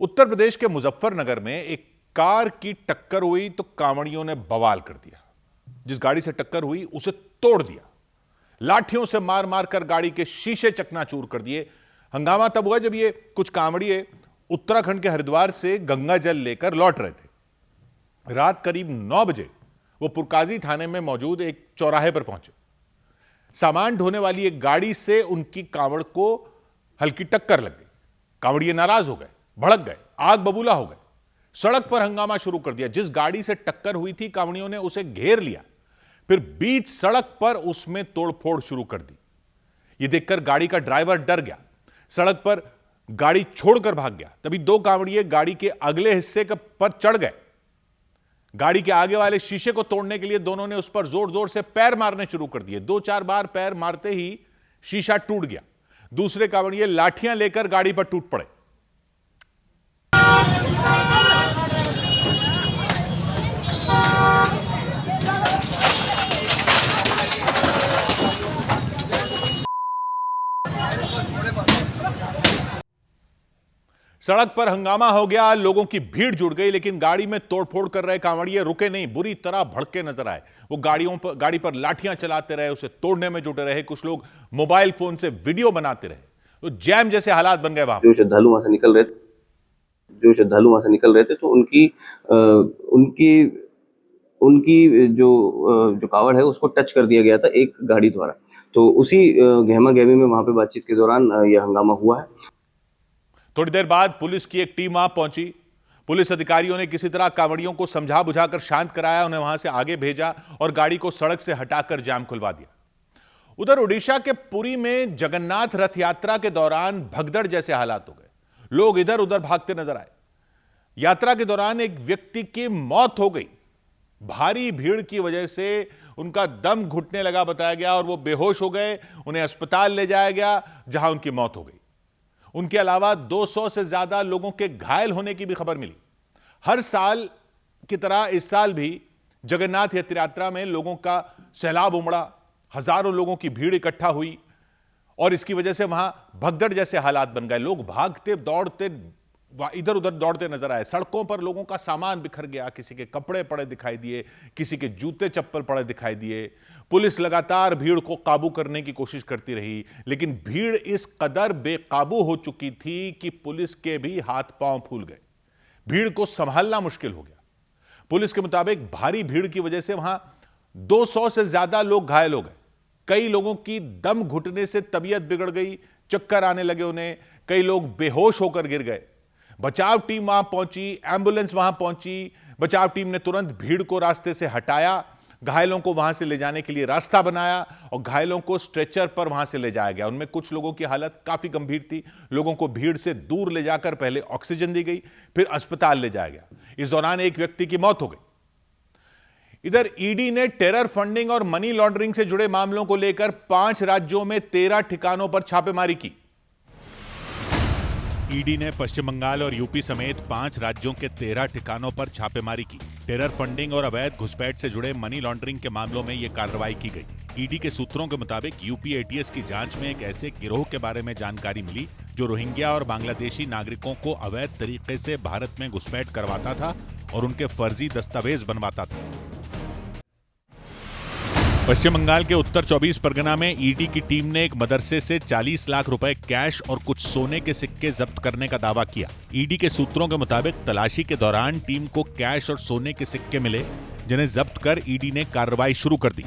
उत्तर प्रदेश के मुजफ्फरनगर में एक कार की टक्कर हुई तो कांवड़ियों ने बवाल कर दिया। जिस गाड़ी से टक्कर हुई उसे तोड़ दिया, लाठियों से मार मार कर गाड़ी के शीशे चकनाचूर कर दिए। हंगामा तब हुआ जब ये कुछ कांवड़िए उत्तराखंड के हरिद्वार से गंगा जल लेकर लौट रहे थे। रात करीब 9 बजे वो पुरकाजी थाने में मौजूद एक चौराहे पर पहुंचे। सामान ढोने वाली एक गाड़ी से उनकी कांवड़ को हल्की टक्कर लग गई। कांवड़िए नाराज हो गए, भड़क गए, आग बबूला हो गए, सड़क पर हंगामा शुरू कर दिया। जिस गाड़ी से टक्कर हुई थी कांवड़ियों ने उसे घेर लिया, फिर बीच सड़क पर उसमें तोड़फोड़ शुरू कर दी। यह देखकर गाड़ी का ड्राइवर डर गया, सड़क पर गाड़ी छोड़कर भाग गया। तभी 2 कांवड़िए गाड़ी के अगले हिस्से पर चढ़ गए। गाड़ी के आगे वाले शीशे को तोड़ने के लिए दोनों ने उस पर जोर जोर से पैर मारने शुरू कर दिए। 2-4 बार पैर मारते ही शीशा टूट गया। दूसरे कांवड़िए लाठियां लेकर गाड़ी पर टूट पड़े। सड़क पर हंगामा हो गया, लोगों की भीड़ जुड़ गई, लेकिन गाड़ी में तोड़फोड़ कर रहे कांवड़िए रुके नहीं, बुरी तरह भड़के नजर आए। वो गाड़ी पर लाठियां चलाते रहे, उसे तोड़ने में जुटे रहे। कुछ लोग मोबाइल फोन से वीडियो बनाते रहे। तो जैम जैसे हालात बन गए वहां। जो श्रद्धालु वहां से निकल रहे थे तो उनकी जो कावड़ है उसको टच कर दिया गया था एक गाड़ी द्वारा। तो उसी गहमा गहमी में वहां पे बातचीत के दौरान यह हंगामा हुआ है। थोड़ी देर बाद पुलिस की एक टीम वहां पहुंची। पुलिस अधिकारियों ने किसी तरह कांवड़ियों को समझा बुझाकर शांत कराया, उन्हें वहां से आगे भेजा और गाड़ी को सड़क से हटाकर जाम खुलवा दिया। उधर ओडिशा के पुरी में जगन्नाथ रथ यात्रा के दौरान भगदड़ जैसे हालात हो गए। लोग इधर उधर भागते नजर आए। यात्रा के दौरान एक व्यक्ति की मौत हो गई। भारी भीड़ की वजह से उनका दम घुटने लगा बताया गया और वो बेहोश हो गए। उन्हें अस्पताल ले जाया गया, जहां उनकी मौत हो गई। उनके अलावा 200 से ज्यादा लोगों के घायल होने की भी खबर मिली। हर साल की तरह इस साल भी जगन्नाथ यात्रा में लोगों का सैलाब उमड़ा। हजारों लोगों की भीड़ इकट्ठा हुई और इसकी वजह से वहां भगदड़ जैसे हालात बन गए। लोग भागते दौड़ते इधर उधर दौड़ते नजर आए। सड़कों पर लोगों का सामान बिखर गया, किसी के कपड़े पड़े दिखाई दिए, किसी के जूते चप्पल पड़े दिखाई दिए। पुलिस लगातार भीड़ को काबू करने की कोशिश करती रही, लेकिन भीड़ इस कदर बेकाबू हो चुकी थी कि पुलिस के भी हाथ पांव फूल गए। भीड़ को संभालना मुश्किल हो गया। पुलिस के मुताबिक भारी भीड़ की वजह से वहां 200 से ज्यादा लोग घायल हो गए। कई लोगों की दम घुटने से तबीयत बिगड़ गई, चक्कर आने लगे उन्हें। कई लोग बेहोश होकर गिर गए। बचाव टीम वहां पहुंची, एम्बुलेंस वहां पहुंची। बचाव टीम ने तुरंत भीड़ को रास्ते से हटाया, घायलों को वहां से ले जाने के लिए रास्ता बनाया और घायलों को स्ट्रेचर पर वहां से ले जाया गया। उनमें कुछ लोगों की हालत काफी गंभीर थी। लोगों को भीड़ से दूर ले जाकर पहले ऑक्सीजन दी गई, फिर अस्पताल ले जाया गया। इस दौरान एक व्यक्ति की मौत हो गई। इधर ईडी ने टेरर फंडिंग और मनी लॉन्ड्रिंग से जुड़े मामलों को लेकर 5 राज्यों में 13 ठिकानों पर छापेमारी की। ईडी ने पश्चिम बंगाल और यूपी समेत 5 राज्यों के 13 ठिकानों पर छापेमारी की। टेरर फंडिंग और अवैध घुसपैठ से जुड़े मनी लॉन्ड्रिंग के मामलों में यह कार्रवाई की गई। ईडी के सूत्रों के मुताबिक यूपी एटीएस की जांच में एक ऐसे गिरोह के बारे में जानकारी मिली जो रोहिंग्या और बांग्लादेशी नागरिकों को अवैध तरीके से भारत में घुसपैठ करवाता था और उनके फर्जी दस्तावेज बनवाता था। पश्चिम बंगाल के उत्तर 24 परगना में ईडी की टीम ने एक मदरसे से 40 लाख रुपए कैश और कुछ सोने के सिक्के जब्त करने का दावा किया। ईडी के सूत्रों के मुताबिक तलाशी के दौरान टीम को कैश और सोने के सिक्के मिले, जिन्हें जब्त कर ईडी ने कार्रवाई शुरू कर दी।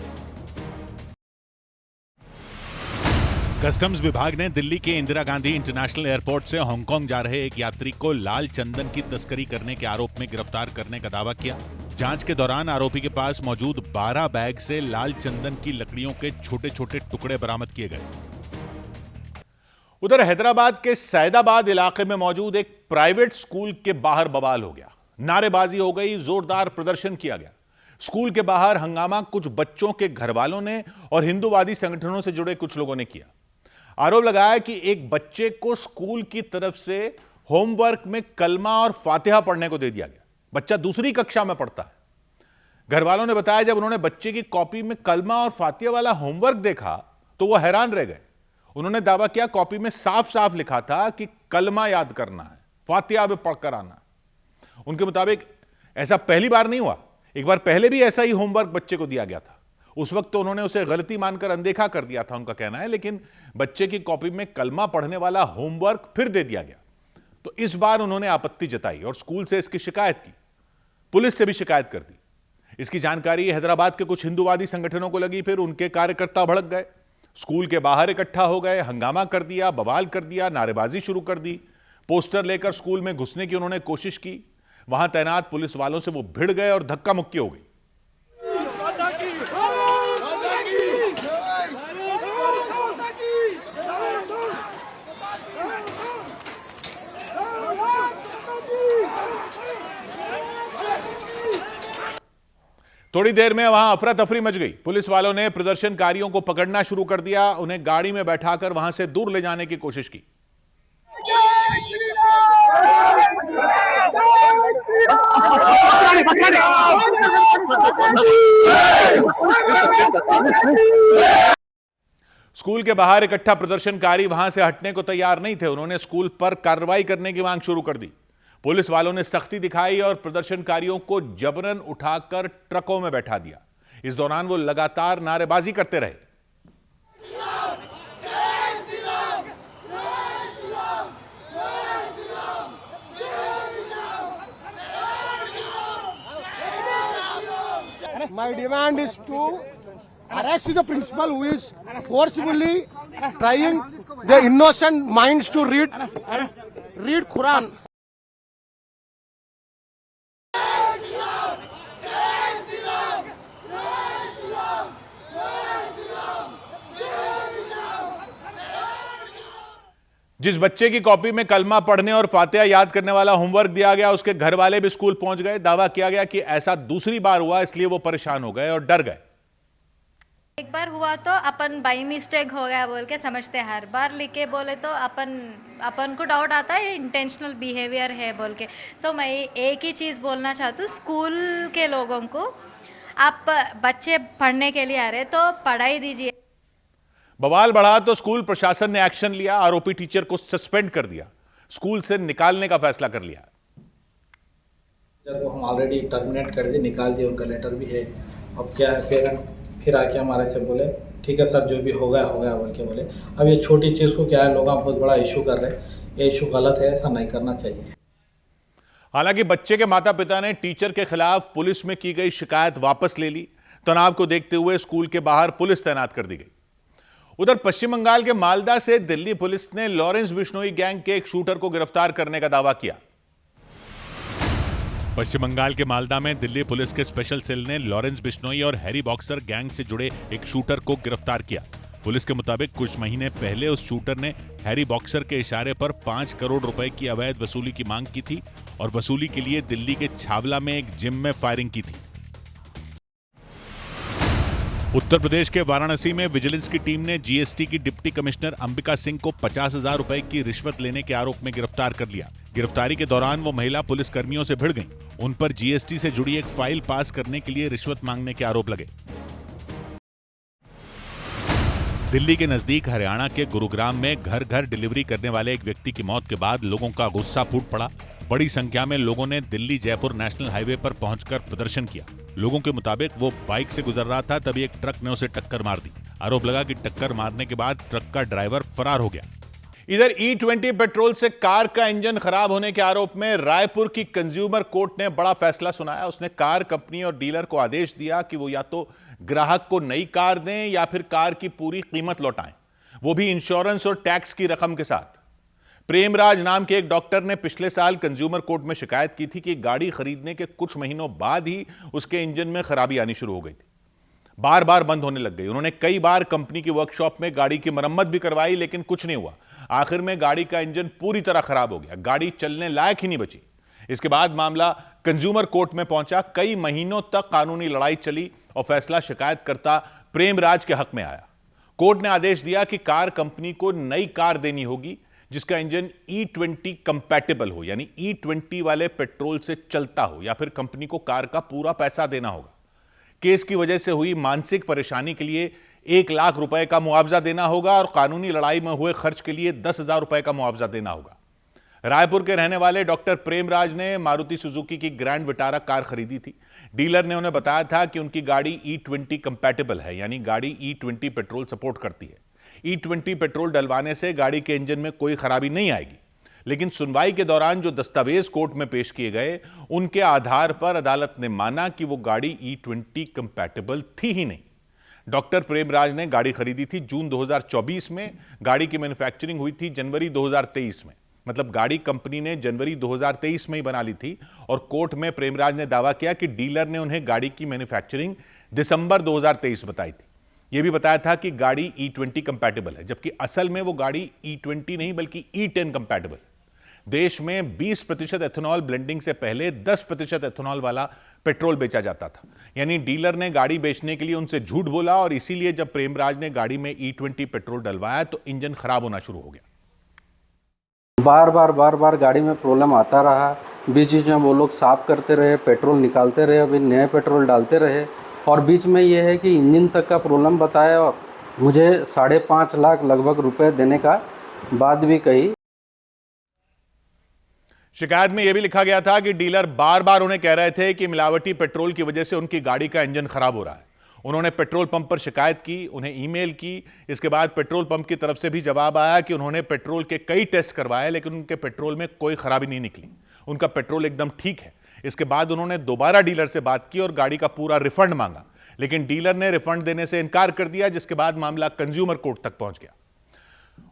कस्टम्स विभाग ने दिल्ली के इंदिरा गांधी इंटरनेशनल एयरपोर्ट से हांगकांग जा रहे एक यात्री को लाल चंदन की तस्करी करने के आरोप में गिरफ्तार करने का दावा किया। जांच के दौरान आरोपी के पास मौजूद 12 बैग से लाल चंदन की लकड़ियों के छोटे छोटे टुकड़े बरामद किए गए। उधर हैदराबाद के सैदाबाद इलाके में मौजूद एक प्राइवेट स्कूल के बाहर बवाल हो गया। नारेबाजी हो गई, जोरदार प्रदर्शन किया गया। स्कूल के बाहर हंगामा कुछ बच्चों के घर वालों ने और हिंदूवादी संगठनों से जुड़े कुछ लोगों ने किया। आरोप लगाया कि एक बच्चे को स्कूल की तरफ से होमवर्क में कलमा और फातिहा पढ़ने को दे दिया गया। बच्चा दूसरी कक्षा में पढ़ता है। घर वालों ने बताया जब उन्होंने बच्चे की कॉपी में कलमा और फातिहा वाला होमवर्क देखा तो वो हैरान रह गए। उन्होंने दावा किया कॉपी में साफ साफ लिखा था कि कलमा याद करना है, फातिहा भी पढ़कर आना। उनके मुताबिक ऐसा पहली बार नहीं हुआ, एक बार पहले भी ऐसा ही होमवर्क बच्चे को दिया गया था। उस वक्त तो उन्होंने उसे गलती मानकर अनदेखा कर दिया था, उनका कहना है, लेकिन बच्चे की कॉपी में कलमा पढ़ने वाला होमवर्क फिर दे दिया गया। तो इस बार उन्होंने आपत्ति जताई और स्कूल से इसकी शिकायत की, पुलिस से भी शिकायत कर दी। इसकी जानकारी हैदराबाद के कुछ हिंदूवादी संगठनों को लगी, फिर उनके कार्यकर्ता भड़क गए, स्कूल के बाहर इकट्ठा हो गए, हंगामा कर दिया, बवाल कर दिया, नारेबाजी शुरू कर दी। पोस्टर लेकर स्कूल में घुसने की उन्होंने कोशिश की। वहां तैनात पुलिस वालों से वो भिड़ गए और धक्का मुक्की हो गई। थोड़ी देर में वहां अफरा तफरी मच गई। पुलिस वालों ने प्रदर्शनकारियों को पकड़ना शुरू कर दिया, उन्हें गाड़ी में बैठाकर वहां से दूर ले जाने की कोशिश की। स्कूल के बाहर इकट्ठा प्रदर्शनकारी वहां से हटने को तैयार नहीं थे। उन्होंने स्कूल पर कार्रवाई करने की मांग शुरू कर दी। पुलिस वालों ने सख्ती दिखाई और प्रदर्शनकारियों को जबरन उठाकर ट्रकों में बैठा दिया। इस दौरान वो लगातार नारेबाजी करते रहे। My demand is to arrest the principal who is forcibly trying the innocent minds to read Quran. जिस बच्चे की कॉपी में कलमा पढ़ने और फातिहा याद करने वाला होमवर्क दिया गया, उसके घर वाले भी स्कूल पहुंच गए। दावा किया गया कि ऐसा दूसरी बार हुआ, इसलिए वो परेशान हो गए और डर गए। एक बार हुआ तो अपन बाई मिस्टेक हो गया बोल के समझते, हर बार लिखे बोले तो अपन को डाउट आता है इंटेंशनल बिहेवियर है बोल के। तो मैं एक ही चीज़ बोलना चाहती हूँ स्कूल के लोगों को, आप बच्चे पढ़ने के लिए आ रहे तो पढ़ाई दीजिए। बवाल बढ़ा तो स्कूल प्रशासन ने एक्शन लिया, आरोपी टीचर को सस्पेंड कर दिया, स्कूल से निकालने का फैसला कर लिया। टीचर को हम ऑलरेडी टर्मिनेट कर दिए, निकाल दिए, उनका लेटर भी है। अब क्या है, पेरेंट फिर आके हमारे से बोले ठीक है सर जो भी हो गया बोल के बोले। अब ये छोटी चीज़ को क्या है, लोग बहुत बड़ा इशू कर रहे हैं, ये इशू गलत है, ऐसा नहीं करना चाहिए। हालांकि बच्चे के माता पिता ने टीचर के खिलाफ पुलिस में की गई शिकायत वापस ले ली। तनाव को देखते हुए स्कूल के बाहर पुलिस तैनात कर दी गई। उधर पश्चिम बंगाल के मालदा से दिल्ली पुलिस ने लॉरेंस बिश्नोई गैंग के एक शूटर को गिरफ्तार करने का दावा किया। पश्चिम बंगाल के मालदा में दिल्ली पुलिस के स्पेशल सेल ने लॉरेंस बिश्नोई और हैरी बॉक्सर गैंग से जुड़े एक शूटर को गिरफ्तार किया। पुलिस के मुताबिक कुछ महीने पहले उस शूटर ने हैरी बॉक्सर के इशारे पर 5 करोड़ रुपए की अवैध वसूली की मांग की थी और वसूली के लिए दिल्ली के छावला में एक जिम में फायरिंग की थी। उत्तर प्रदेश के वाराणसी में विजिलेंस की टीम ने जीएसटी की डिप्टी कमिश्नर अंबिका सिंह को 50,000 रुपए की रिश्वत लेने के आरोप में गिरफ्तार कर लिया। गिरफ्तारी के दौरान वो महिला पुलिस कर्मियों से भिड़ गईं। उन पर जीएसटी से जुड़ी एक फाइल पास करने के लिए रिश्वत मांगने के आरोप लगे। दिल्ली के नजदीक हरियाणा के गुरुग्राम में घर घर डिलीवरी करने वाले एक व्यक्ति की मौत के बाद लोगों का गुस्सा फूट पड़ा। बड़ी संख्या में लोगों ने दिल्ली जयपुर नेशनल हाईवे पर पहुंचकर प्रदर्शन किया। लोगों के मुताबिक वो बाइक से गुजर रहा था, तभी एक ट्रक ने उसे टक्कर मार दी। आरोप लगा कि टक्कर मारने के बाद ट्रक का ड्राइवर फरार हो गया। इधर E20 पेट्रोल से कार का इंजन खराब होने के आरोप में रायपुर की कंज्यूमर कोर्ट ने बड़ा फैसला सुनाया। उसने कार कंपनी और डीलर को आदेश दिया कि वो या तो ग्राहक को नई कार दें या फिर कार की पूरी कीमत लौटाएं, वो भी इंश्योरेंस और टैक्स की रकम के साथ। प्रेमराज नाम के एक डॉक्टर ने पिछले साल कंज्यूमर कोर्ट में शिकायत की थी कि गाड़ी खरीदने के कुछ महीनों बाद ही उसके इंजन में खराबी आनी शुरू हो गई थी, बार बार बंद होने लग गई। उन्होंने कई बार कंपनी की वर्कशॉप में गाड़ी की मरम्मत भी करवाई, लेकिन कुछ नहीं हुआ। आखिर में गाड़ी का इंजन पूरी तरह खराब हो गया, गाड़ी चलने लायक ही नहीं बची। इसके बाद मामला कंज्यूमर कोर्ट में पहुंचा। कई महीनों तक कानूनी लड़ाई चली और फैसला शिकायतकर्ता प्रेमराज के हक में आया। कोर्ट ने आदेश दिया कि कार कंपनी को नई कार देनी होगी जिसका इंजन E20 कंपैटिबल हो, यानी E20 वाले पेट्रोल से चलता हो, या फिर कंपनी को कार का पूरा पैसा देना होगा। केस की वजह से हुई मानसिक परेशानी के लिए 1 लाख रुपए का मुआवजा देना होगा और कानूनी लड़ाई में हुए खर्च के लिए 10,000 रुपए का मुआवजा देना होगा। रायपुर के रहने वाले डॉक्टर प्रेमराज ने मारुति सुजुकी की ग्रैंड विटारा कार खरीदी थी। डीलर ने उन्हें बताया था कि उनकी गाड़ी E20 कंपैटिबल है, यानी गाड़ी E20 पेट्रोल सपोर्ट करती है। E20 पेट्रोल डलवाने से गाड़ी के इंजन में कोई खराबी नहीं आएगी। लेकिन सुनवाई के दौरान जो दस्तावेज कोर्ट में पेश किए गए, उनके आधार पर अदालत ने माना कि वो गाड़ी E20 कंपैटिबल थी ही नहीं। डॉक्टर प्रेमराज ने गाड़ी खरीदी थी जून 2024 में। गाड़ी की मैन्युफैक्चरिंग हुई थी जनवरी 2023 में। मतलब गाड़ी कंपनी ने जनवरी 2023 में ही बना ली थी और कोर्ट में प्रेमराज ने दावा किया कि डीलर ने उन्हें गाड़ी की मैन्युफैक्चरिंग दिसंबर 2023 बताई थी। यह भी बताया था कि गाड़ी E20 कंपैटिबल है, जबकि असल में वो गाड़ी E20 नहीं बल्कि E10 कंपैटिबल। देश में 20% एथेनॉल ब्लेंडिंग से पहले 10% एथेनॉल वाला पेट्रोल बेचा जाता था। यानी डीलर ने गाड़ी बेचने के लिए उनसे झूठ बोला और इसीलिए जब प्रेमराज ने गाड़ी में E20 पेट्रोल डलवाया तो इंजन खराब होना शुरू हो गया। बार बार गाड़ी में प्रॉब्लम आता रहा। बीच बीच में वो लोग साफ करते रहे, पेट्रोल निकालते रहे, अभी नए पेट्रोल डालते रहे और बीच में ये है कि इंजन तक का प्रॉब्लम बताया और मुझे 5.5 लाख लगभग रुपए देने का बात भी कही। शिकायत में यह भी लिखा गया था कि डीलर बार बार उन्हें कह रहे थे कि मिलावटी पेट्रोल की वजह से उनकी गाड़ी का इंजन खराब हो रहा है। उन्होंने पेट्रोल पंप पर शिकायत की, उन्हें ईमेल की। इसके बाद पेट्रोल पंप की तरफ से भी जवाब आया कि उन्होंने पेट्रोल के कई टेस्ट करवाए लेकिन उनके पेट्रोल में कोई खराबी नहीं निकली, उनका पेट्रोल एकदम ठीक है। इसके बाद उन्होंने दोबारा डीलर से बात की और गाड़ी का पूरा रिफंड मांगा, लेकिन डीलर ने रिफंड देने से इनकार कर दिया, जिसके बाद मामला कंज्यूमर कोर्ट तक पहुंच गया।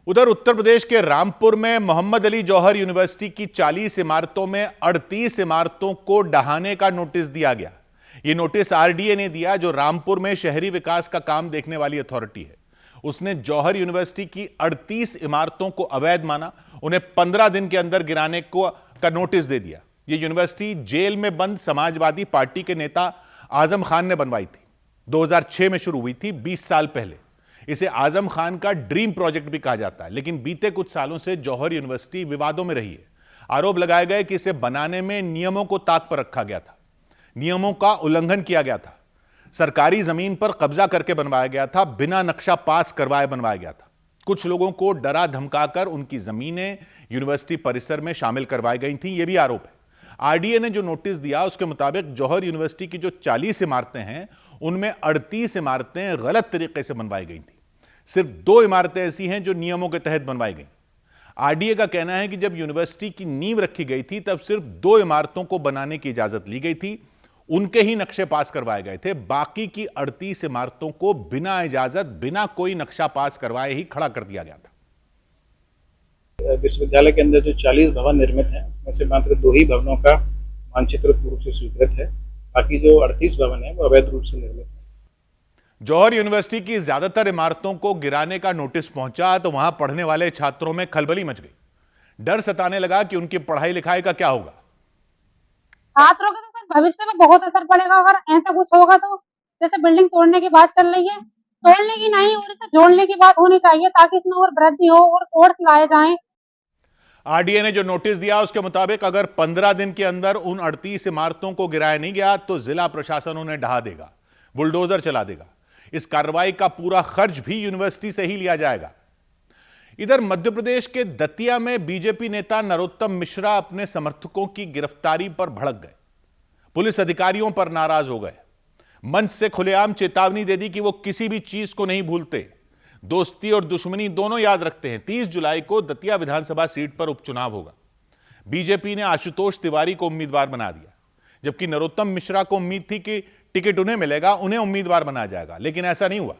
उधर उत्तर प्रदेश के रामपुर में मोहम्मद अली जौहर यूनिवर्सिटी की 40 इमारतों में 38 इमारतों को ढहाने का नोटिस दिया गया। यह नोटिस आरडीए ने दिया, जो रामपुर में शहरी विकास का काम देखने वाली अथॉरिटी है। उसने जौहर यूनिवर्सिटी की 38 इमारतों को अवैध माना, उन्हें 15 दिन के अंदर गिराने का नोटिस दे दिया। यह यूनिवर्सिटी जेल में बंद समाजवादी पार्टी के नेता आजम खान ने बनवाई थी। 2006 में शुरू हुई थी, 20 साल पहले। इसे आजम खान का ड्रीम प्रोजेक्ट भी कहा जाता है, लेकिन बीते कुछ सालों से जौहर यूनिवर्सिटी विवादों में रही है। आरोप लगाए गए कि इसे बनाने में नियमों को ताक पर रखा गया था, नियमों का उल्लंघन किया गया था, सरकारी जमीन पर कब्जा करके बनवाया गया था, बिना नक्शा पास करवाए बनवाया गया था। कुछ लोगों को डरा धमकाकर उनकी जमीनें यूनिवर्सिटी परिसर में शामिल करवाई गई थी, यह भी आरोप है। आरडीए ने जो नोटिस दिया उसके मुताबिक जौहर यूनिवर्सिटी की जो 40 इमारतें हैं उनमें 38 इमारतें गलत तरीके से बनवाई गई थी। सिर्फ 2 इमारतें ऐसी हैं जो नियमों के तहत बनवाई गई। आरडीए का कहना है कि जब यूनिवर्सिटी की नींव रखी गई थी तब सिर्फ 2 इमारतों को बनाने की इजाजत ली गई थी, उनके ही नक्शे पास करवाए गए थे। बाकी की 38 इमारतों को बिना इजाजत, बिना कोई नक्शा पास करवाए ही खड़ा कर दिया गया था। विश्वविद्यालय के अंदर जो 40 भवन निर्मित हैं उसमें से मात्र 2 ही भवनों का मानचित्र पूर्व से स्वीकृत है, बाकी जो 38 भवन है वो अवैध रूप से निर्मित है। जौहर यूनिवर्सिटी की ज्यादातर इमारतों को गिराने का नोटिस पहुंचा तो वहां पढ़ने वाले छात्रों में खलबली मच गई। डर सताने लगा कि उनकी पढ़ाई लिखाई का क्या होगा। छात्रों के तो सर भविष्य में बहुत असर पड़ेगा अगर ऐसा कुछ होगा तो। जैसे बिल्डिंग तोड़ने की बात चल रही है, तोड़ने की नहीं और इसे जोड़ने की बात होनी चाहिए ताकि इसमें और वृद्धि हो और कोर्स लाए जाएं। आरडीए ने जो नोटिस दिया उसके मुताबिक अगर 15 दिन के अंदर उन 38 इमारतों को गिराया नहीं गया तो जिला प्रशासन उन्हें ढहा देगा, बुलडोजर चला देगा। इस कार्रवाई का पूरा खर्च भी यूनिवर्सिटी से ही लिया जाएगा। इधर मध्य प्रदेश के दतिया में बीजेपी नेता नरोत्तम मिश्रा अपने समर्थकों की गिरफ्तारी पर भड़क गए, पुलिस अधिकारियों पर नाराज हो गए, मंच से खुलेआम चेतावनी दे दी कि वो किसी भी चीज को नहीं भूलते, दोस्ती और दुश्मनी दोनों याद रखते हैं। 30 जुलाई को दतिया विधानसभा सीट पर उपचुनाव होगा। बीजेपी ने आशुतोष तिवारी को उम्मीदवार बना दिया, जबकि नरोत्तम मिश्रा को उम्मीद थी कि टिकट उन्हें मिलेगा, उन्हें उम्मीदवार बनाया जाएगा, लेकिन ऐसा नहीं हुआ।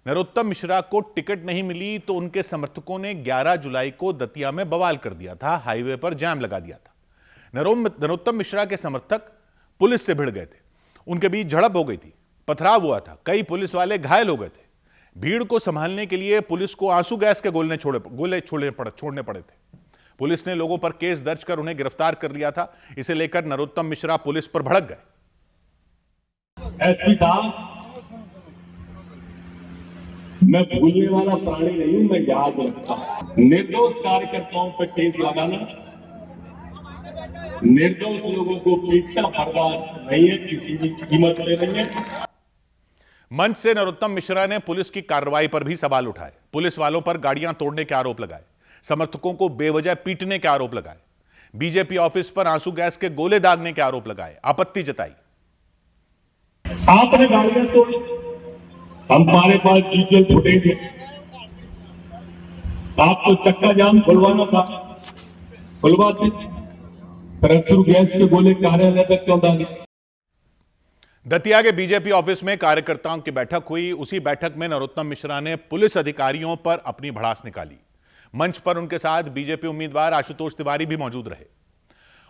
नरोत्तम मिश्रा को टिकट नहीं मिली तो उनके समर्थकों ने 11 जुलाई को दतिया में बवाल कर दिया था, हाईवे पर जाम लगा दिया था। नरोत्तम मिश्रा के समर्थक पुलिस से भिड़ गए थे, उनके बीच झड़प हो गई थी, पथराव हुआ था, कई पुलिस वाले घायल हो गए थे। भीड़ को संभालने के लिए पुलिस को आंसू गैस के गोले छोड़ने पड़े थे। पुलिस ने लोगों पर केस दर्ज कर उन्हें गिरफ्तार कर लिया था। इसे लेकर नरोत्तम मिश्रा पुलिस पर भड़क गए। एसपी साहब, मैं भूलने वाला प्राणी नहीं हूं, मैं याद रखता हूं। निर्दोष कार्यकर्ताओं पर केस लगाना, निर्दोष लोगों को पीटना बर्दाश्त नहीं है, किसी भी कीमत पे नहीं है। मंच से नरोत्तम मिश्रा ने पुलिस की कार्रवाई पर भी सवाल उठाए, पुलिस वालों पर गाड़ियां तोड़ने के आरोप लगाए, समर्थकों को बेवजह पीटने के आरोप लगाए, बीजेपी ऑफिस पर आंसू गैस के गोले दागने के आरोप लगाए, आपत्ति जताई। आपने गाड़ियां तोड़ी, हमारे पास डिजिटल फुटेज है, आपको चक्का जाम खुलवाना था, खुलवाते, पर आंसू गैस के गोले कार्यालय तक क्यों दागे? दतिया के बीजेपी ऑफिस में कार्यकर्ताओं की बैठक हुई। उसी बैठक में नरोत्तम मिश्रा ने पुलिस अधिकारियों पर अपनी भड़ास निकाली। मंच पर उनके साथ बीजेपी उम्मीदवार आशुतोष तिवारी भी मौजूद रहे।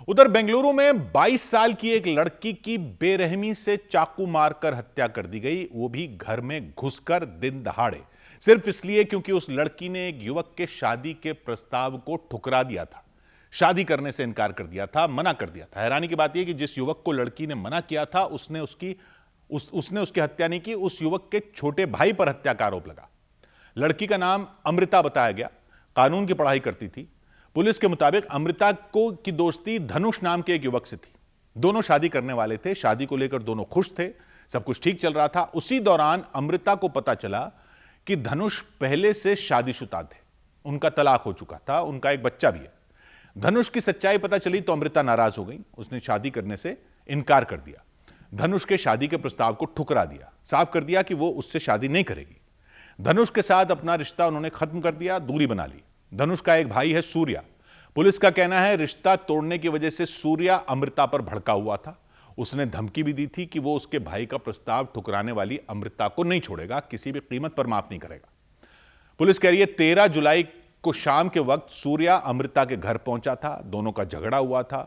उधर बेंगलुरु में 22 साल की एक लड़की की बेरहमी से चाकू मारकर हत्या कर दी गई, वो भी घर में घुसकर दिन दहाड़े, सिर्फ इसलिए क्योंकि उस लड़की ने एक युवक के शादी के प्रस्ताव को ठुकरा दिया था, शादी करने से इनकार कर दिया था, मना कर दिया था। हैरानी की बात यह कि जिस युवक को लड़की ने मना किया था उसने उसकी हत्या नहीं की, उस युवक के छोटे भाई पर हत्या का आरोप लगा। लड़की का नाम अमृता बताया गया, कानून की पढ़ाई करती थी। पुलिस के मुताबिक अमृता की दोस्ती धनुष नाम के एक युवक से थी। दोनों शादी करने वाले थे, शादी को लेकर दोनों खुश थे, सब कुछ ठीक चल रहा था। उसी दौरान अमृता को पता चला कि धनुष पहले से शादीशुदा थे, उनका तलाक हो चुका था, उनका एक बच्चा भी है। धनुष की सच्चाई पता चली तो अमृता नाराज हो गई, उसने शादी करने से इनकार कर दिया, धनुष के शादी के प्रस्ताव को ठुकरा दिया, साफ कर दिया कि वो उससे शादी नहीं करेगी। धनुष के साथ अपना रिश्ता उन्होंने खत्म कर दिया, दूरी बना ली। धनुष का एक भाई है सूर्या। पुलिस का कहना है रिश्ता तोड़ने की वजह से सूर्या अमृता पर भड़का हुआ था। उसने धमकी भी दी थी कि वो उसके भाई का प्रस्ताव ठुकराने वाली अमृता को नहीं छोड़ेगा, किसी भी कीमत पर माफ नहीं करेगा। पुलिस कह रही है 13 जुलाई को शाम के वक्त सूर्या अमृता के घर पहुंचा था, दोनों का झगड़ा हुआ था।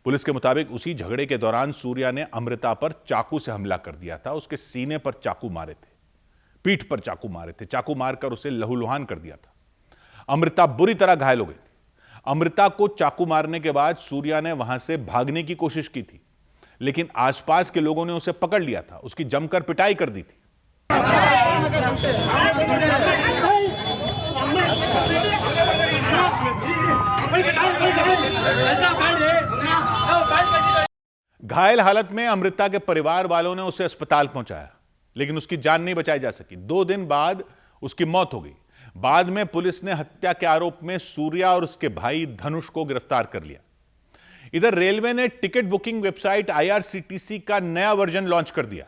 पुलिस के मुताबिक उसी झगड़े के दौरान सूर्या ने अमृता पर चाकू से हमला कर दिया था, उसके सीने पर चाकू मारे थे, पीठ पर चाकू मारे थे, चाकू मारकर उसे लहूलुहान कर दिया था। अमृता बुरी तरह घायल हो गई थी। अमृता को चाकू मारने के बाद सूर्या ने वहां से भागने की कोशिश की थी, लेकिन आसपास के लोगों ने उसे पकड़ लिया था, उसकी जमकर पिटाई कर दी थी। घायल हालत में अमृता के परिवार वालों ने उसे अस्पताल पहुंचाया, लेकिन उसकी जान नहीं बचाई जा सकी। 2 दिन बाद उसकी मौत हो गई। बाद में पुलिस ने हत्या के आरोप में सूर्या और उसके भाई धनुष को गिरफ्तार कर लिया। इधर रेलवे ने टिकट बुकिंग वेबसाइट IRCTC का नया वर्जन लॉन्च कर दिया।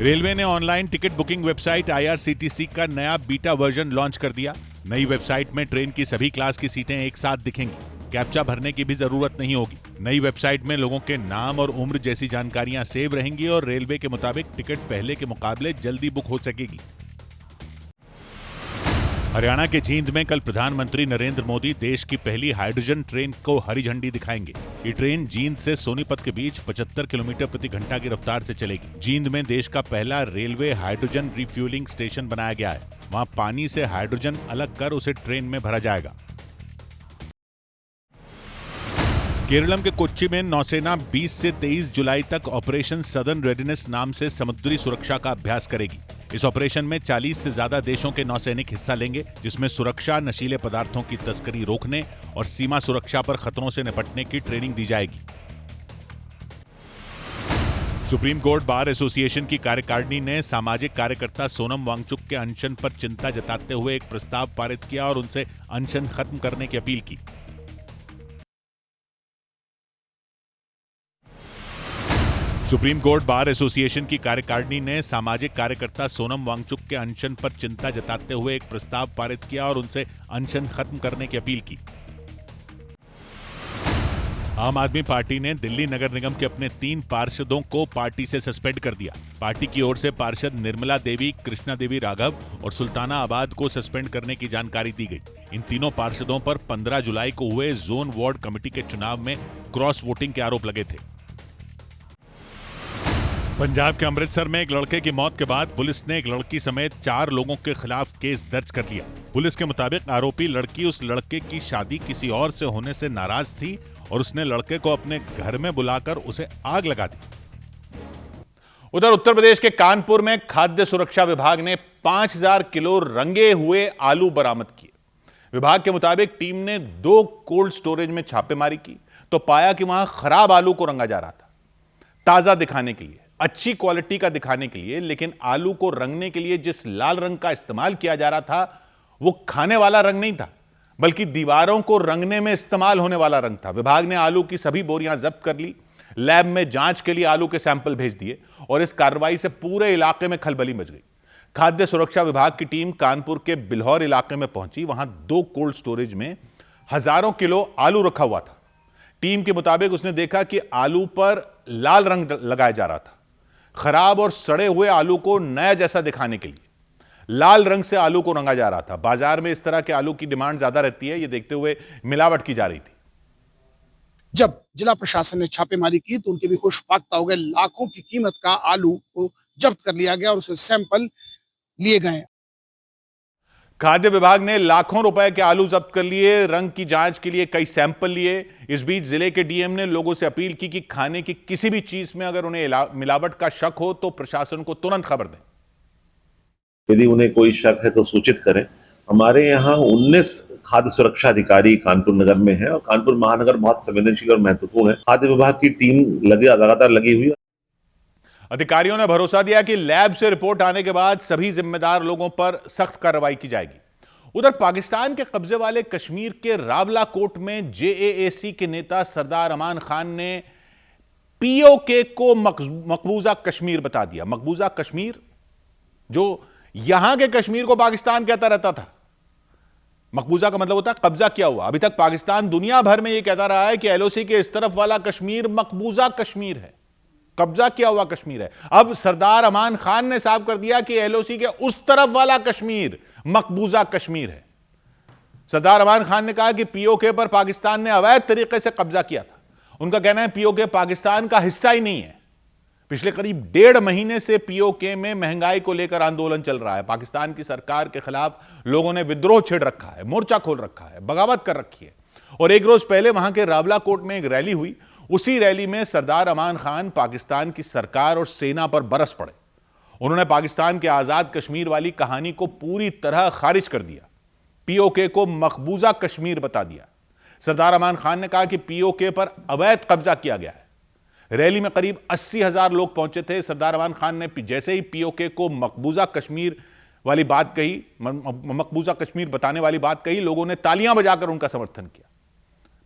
रेलवे ने online ticket booking website IRCTC का नया बीटा वर्जन लॉन्च कर दिया। नई वेबसाइट में ट्रेन की सभी क्लास की सीटें एक साथ दिखेंगी, कैप्चा भरने की भी जरूरत नहीं होगी। नई वेबसाइट में लोगों के नाम और उम्र जैसी जानकारियां सेव रहेंगी और रेलवे के मुताबिक टिकट पहले के मुकाबले जल्दी बुक हो सकेगी। हरियाणा के जींद में कल प्रधानमंत्री नरेंद्र मोदी देश की पहली हाइड्रोजन ट्रेन को हरी झंडी दिखाएंगे। ये ट्रेन जींद से सोनीपत के बीच 75 किलोमीटर प्रति घंटा की रफ्तार से चलेगी। जींद में देश का पहला रेलवे हाइड्रोजन रिफ्यूलिंग स्टेशन बनाया गया है। वहां पानी से हाइड्रोजन अलग कर उसे ट्रेन में भरा जाएगा। केरलम के कोच्चि में नौसेना 20 से 23 जुलाई तक ऑपरेशन सदर्न रेडिनेस नाम से समुद्री सुरक्षा का अभ्यास करेगी। इस ऑपरेशन में 40 से ज्यादा देशों के नौसैनिक हिस्सा लेंगे, जिसमें सुरक्षा, नशीले पदार्थों की तस्करी रोकने और सीमा सुरक्षा पर खतरों से निपटने की ट्रेनिंग दी जाएगी। सुप्रीम कोर्ट बार एसोसिएशन की कार्यकारिणी ने सामाजिक कार्यकर्ता सोनम वांगचुक के अनशन पर चिंता जताते हुए एक प्रस्ताव पारित किया और उनसे अनशन खत्म करने की अपील की। सुप्रीम कोर्ट बार एसोसिएशन की कार्यकारिणी ने सामाजिक कार्यकर्ता सोनम वांगचुक के अनशन पर चिंता जताते हुए एक प्रस्ताव पारित किया और उनसे अनशन खत्म करने की अपील की। आम आदमी पार्टी ने दिल्ली नगर निगम के अपने 3 पार्षदों को पार्टी से सस्पेंड कर दिया। पार्टी की ओर से पार्षद निर्मला देवी, कृष्णा देवी राघव और सुल्ताना आबाद को सस्पेंड करने की जानकारी दी गई। इन तीनों पार्षदों पर 15 जुलाई को हुए जोन वार्ड कमेटी के चुनाव में क्रॉस वोटिंग के आरोप लगे थे। पंजाब के अमृतसर में एक लड़के की मौत के बाद पुलिस ने एक लड़की समेत 4 लोगों के खिलाफ केस दर्ज कर लिया। पुलिस के मुताबिक आरोपी लड़की उस लड़के की शादी किसी और से होने से नाराज थी और उसने लड़के को अपने घर में बुलाकर उसे आग लगा दी। उधर उत्तर प्रदेश के कानपुर में खाद्य सुरक्षा विभाग ने 5000 किलो रंगे हुए आलू बरामद किए। विभाग के मुताबिक टीम ने 2 कोल्ड स्टोरेज में छापेमारी की तो पाया कि वहां खराब आलू को रंगा जा रहा था, ताजा दिखाने के लिए, अच्छी क्वालिटी का दिखाने के लिए। लेकिन आलू को रंगने के लिए जिस लाल रंग का इस्तेमाल किया जा रहा था वो खाने वाला रंग नहीं था, बल्कि दीवारों को रंगने में इस्तेमाल होने वाला रंग था। विभाग ने आलू की सभी बोरियां जब्त कर ली, लैब में जांच के लिए आलू के सैंपल भेज दिए और इस कार्रवाई से पूरे इलाके में खलबली मच गई। खाद्य सुरक्षा विभाग की टीम कानपुर के बिल्हौर इलाके में पहुंची। वहां 2 कोल्ड स्टोरेज में हजारों किलो आलू रखा हुआ था। टीम के मुताबिक उसने देखा कि आलू पर लाल रंग लगाया जा रहा था। खराब और सड़े हुए आलू को नया जैसा दिखाने के लिए लाल रंग से आलू को रंगा जा रहा था। बाजार में इस तरह के आलू की डिमांड ज्यादा रहती है, यह देखते हुए मिलावट की जा रही थी। जब जिला प्रशासन ने छापेमारी की तो उनके भी होश फाख्ता हो गए। लाखों की कीमत का आलू को जब्त कर लिया गया और उसके सैंपल लिए गए। खाद्य विभाग ने लाखों रुपए के आलू जब्त कर लिए, रंग की जांच के लिए कई सैंपल लिए। इस बीच जिले के डीएम ने लोगों से अपील की कि खाने की किसी भी चीज में अगर उन्हें मिलावट का शक हो तो प्रशासन को तुरंत खबर दें। यदि उन्हें कोई शक है तो सूचित करें। हमारे यहाँ 19 खाद्य सुरक्षा अधिकारी कानपुर नगर में है और कानपुर महानगर बहुत संवेदनशील और महत्वपूर्ण है। खाद्य विभाग की टीम लगातार लगी हुई है। अधिकारियों ने भरोसा दिया कि लैब से रिपोर्ट आने के बाद सभी जिम्मेदार लोगों पर सख्त कार्रवाई की जाएगी। उधर पाकिस्तान के कब्जे वाले कश्मीर के रावलाकोट में जेएएसी के नेता सरदार अमान खान ने पीओके को मकबूजा कश्मीर बता दिया। मकबूजा कश्मीर, जो यहां के कश्मीर को पाकिस्तान कहता रहता था। मकबूजा का मतलब होता है कब्जा किया हुआ। अभी तक पाकिस्तान दुनिया भर में यह कहता रहा है कि एलओसी के इस तरफ वाला कश्मीर मकबूजा कश्मीर है, कब्जा किया हुआ कश्मीर है। अब सरदार अमान खान ने साफ कर दिया कि एलओसी के उस तरफ वाला कश्मीर मकबूजा कश्मीर है। सरदार अमान खान ने कहा कि पीओके पर पाकिस्तान ने अवैध तरीके से कब्जा किया था। उनका कहना है पीओके पाकिस्तान का हिस्सा ही नहीं है। पिछले करीब 1.5 महीने से पीओके में महंगाई को लेकर आंदोलन चल रहा है। पाकिस्तान की सरकार के खिलाफ लोगों ने विद्रोह छेड़ रखा है, मोर्चा खोल रखा है, बगावत कर रखी है। और एक रोज पहले वहां के रावलाकोट में एक रैली हुई। उसी रैली में सरदार अमान खान पाकिस्तान की सरकार और सेना पर बरस पड़े। उन्होंने पाकिस्तान के आजाद कश्मीर वाली कहानी को पूरी तरह खारिज कर दिया, पीओके को मकबूजा कश्मीर बता दिया। सरदार अमान खान ने कहा कि पीओके पर अवैध कब्जा किया गया है। रैली में करीब 80,000 लोग पहुंचे थे। सरदार अमान खान ने जैसे ही पीओके को मकबूजा कश्मीर वाली बात कही, मकबूजा कश्मीर बताने वाली बात कही, लोगों ने तालियां बजाकर उनका समर्थन किया।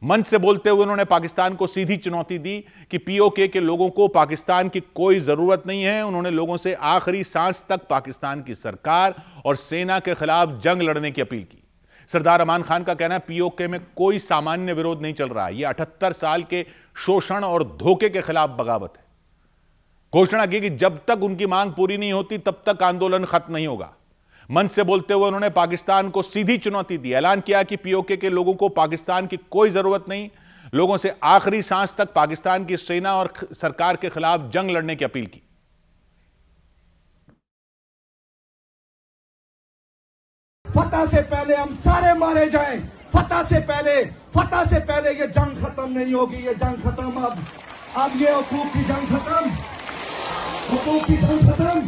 मंच से बोलते हुए उन्होंने पाकिस्तान को सीधी चुनौती दी कि पीओके के लोगों को पाकिस्तान की कोई जरूरत नहीं है। उन्होंने लोगों से आखिरी सांस तक पाकिस्तान की सरकार और सेना के खिलाफ जंग लड़ने की अपील की। सरदार अमान खान का कहना है पीओके में कोई सामान्य विरोध नहीं चल रहा है, यह 78 साल के शोषण और धोखे के खिलाफ बगावत है। घोषणा की कि जब तक उनकी मांग पूरी नहीं होती तब तक आंदोलन खत्म नहीं होगा। मंच से बोलते हुए उन्होंने पाकिस्तान को सीधी चुनौती दी। ऐलान किया कि पीओके के लोगों को पाकिस्तान की कोई जरूरत नहीं। लोगों से आखिरी सांस तक पाकिस्तान की सेना और सरकार के खिलाफ जंग लड़ने की अपील की। फतह से पहले हम सारे मारे जाएं, फतह से पहले ये जंग खत्म नहीं होगी। ये जंग खत्म, अब ये हुकूक की जंग खत्म, हुकूक की जंग खत्म,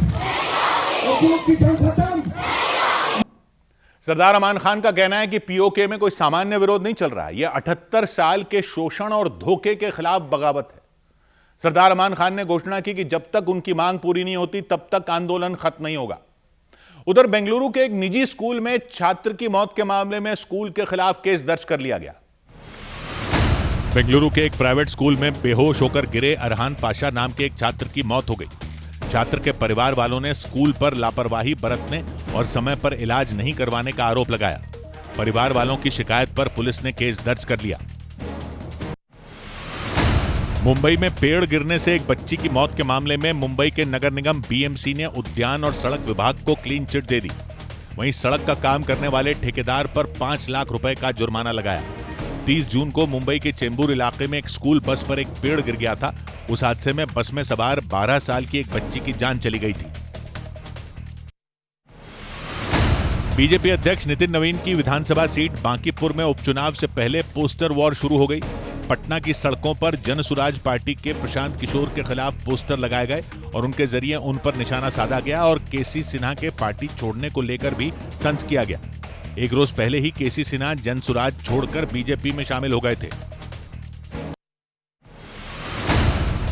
हुकूक की जंग खत्म। सरदार अमान खान का कहना है कि पीओके में कोई सामान्य विरोध नहीं चल रहा है, यह 78 साल के शोषण और धोखे के खिलाफ बगावत है। सरदार अमान खान ने घोषणा की कि जब तक उनकी मांग पूरी नहीं होती तब तक आंदोलन खत्म नहीं होगा। उधर बेंगलुरु के एक निजी स्कूल में छात्र की मौत के मामले में स्कूल के खिलाफ केस दर्ज कर लिया गया। बेंगलुरु के एक प्राइवेट स्कूल में बेहोश होकर गिरे अरहान पाशा नाम के एक छात्र की मौत हो गई। छात्र के परिवार वालों ने स्कूल पर लापरवाही बरतने और समय पर इलाज नहीं करवाने का आरोप लगाया। परिवार वालों की शिकायत पर पुलिस ने केस दर्ज कर लिया। मुंबई में पेड़ गिरने से एक बच्ची की मौत के मामले में मुंबई के नगर निगम बीएमसी ने उद्यान और सड़क विभाग को क्लीन चिट दे दी। वहीं सड़क का काम करने वाले ठेकेदार पर 5 लाख रुपए का जुर्माना लगाया। 30 जून को मुंबई के चेंबूर इलाके में एक स्कूल बस पर एक पेड़ गिर गया था। उस हादसे में बस में सवार 12 साल की एक बच्ची की जान चली गई थी। बीजेपी अध्यक्ष नितिन नवीन की विधानसभा सीट बांकीपुर में उपचुनाव से पहले पोस्टर वॉर शुरू हो गई। पटना की सड़कों पर जनसुराज पार्टी के प्रशांत किशोर के खिलाफ पोस्टर लगाए गए और उनके जरिए उन पर निशाना साधा गया और केसी सिन्हा के पार्टी छोड़ने को लेकर भी तंज किया गया। एक रोज पहले ही केसी सिन्हा जनसुराज छोड़कर बीजेपी में शामिल हो गए थे।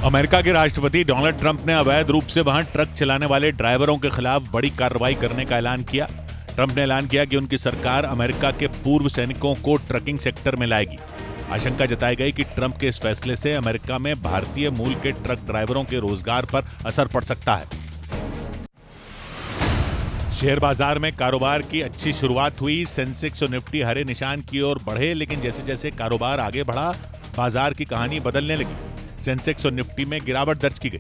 अमेरिका के राष्ट्रपति डोनाल्ड ट्रंप ने अवैध रूप से वहां ट्रक चलाने वाले ड्राइवरों के खिलाफ बड़ी कार्रवाई करने का ऐलान किया। ट्रंप ने ऐलान किया कि उनकी सरकार अमेरिका के पूर्व सैनिकों को ट्रकिंग सेक्टर में लाएगी। आशंका जताई गई कि ट्रंप के इस फैसले से अमेरिका में भारतीय मूल के ट्रक ड्राइवरों के रोजगार पर असर पड़ सकता है। शेयर बाजार में कारोबार की अच्छी शुरुआत हुई। सेंसेक्स और निफ्टी हरे निशान की ओर बढ़े, लेकिन जैसे जैसे कारोबार आगे बढ़ा बाजार की कहानी बदलने लगी। सेंसेक्स और निफ्टी में गिरावट दर्ज की गई।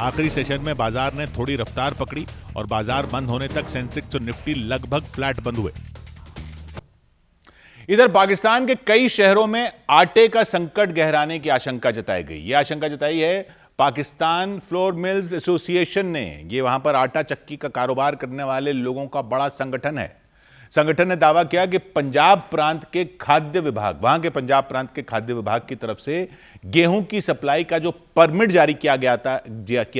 आखिरी सेशन में बाजार ने थोड़ी रफ्तार पकड़ी और बाजार बंद होने तक सेंसेक्स और निफ्टी लगभग फ्लैट बंद हुए। इधर पाकिस्तान के कई शहरों में आटे का संकट गहराने की आशंका जताई गई। यह आशंका जताई है पाकिस्तान फ्लोर मिल्स एसोसिएशन ने। यह वहां पर आटा चक्की का कारोबार करने वाले लोगों का बड़ा संगठन है। संगठन ने दावा किया कि पंजाब प्रांत के खाद्य विभाग, वहां के पंजाब प्रांत के खाद्य विभाग की तरफ से गेहूं की सप्लाई का जो परमिट जारी किया